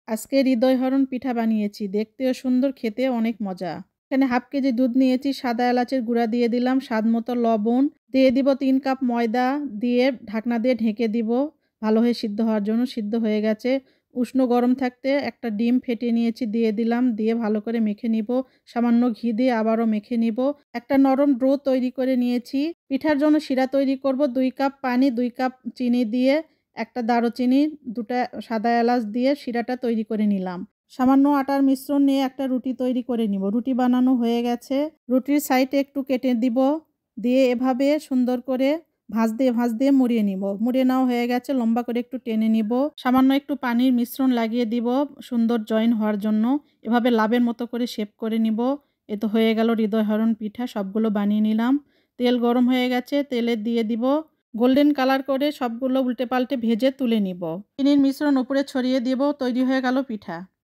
আজকে হৃদয়হরণ পিঠা বানিয়েছি। দেখতেও সুন্দর, খেতেও অনেক মজা। এখানে হাফ কেজি দুধ নিয়েছি, সাদা এলাচের গুঁড়া দিয়ে দিলাম, স্বাদমতো লবণ, দিয়ে দিব ৩ কাপ ময়দা, দিয়ে ঢাকনা দিয়ে ঢেকে দিব ভালো হয়ে সিদ্ধ হওয়ার জন্য। সিদ্ধ হয়ে গেছে। উষ্ণ গরম থাকতে একটা ডিম ফেটিয়ে নিয়েছি, দিয়ে দিলাম, দিয়ে ভালো করে মেখে নিব। সামান্য ঘি দিয়ে আবারও মেখে নিব। একটা নরম ডো তৈরি করে নিয়েছি। পিঠার জন্য শিরা তৈরি করব। ২ কাপ পানি, ২ কাপ চিনি দিয়ে, একটা দারুচিনি, ২টা সাদা এলাচ দিয়ে শিরাটা তৈরি করে নিলাম। সামান্য আটার মিশ্রণ নিয়ে একটা রুটি তৈরি করে নিব। রুটি বানানো হয়ে গেছে। রুটির সাইডে একটু কেটে দিব। দিয়ে এভাবে সুন্দর করে ভাঁজ দিয়ে মুড়িয়ে নিব। মুড়িয়ে নেওয়া হয়ে গেছে। লম্বা করে একটু টেনে নিব। সামান্য একটু পানির মিশ্রণ লাগিয়ে দিব সুন্দর জয়েন হওয়ার জন্য। এভাবে লাভের মতো করে শেপ করে নিব। এ তো হয়ে গেল হৃদয়হরণ পিঠা। সবগুলো বানিয়ে নিলাম। তেল গরম হয়ে গেছে। তেলে দিয়ে দিব। গোল্ডেন কালার করে সবগুলো উল্টে পাল্টে ভেজে তুলে নিব। চিনির মিশ্রণ উপরে ছড়িয়ে দিব। তৈরি হয়ে গেল পিঠা।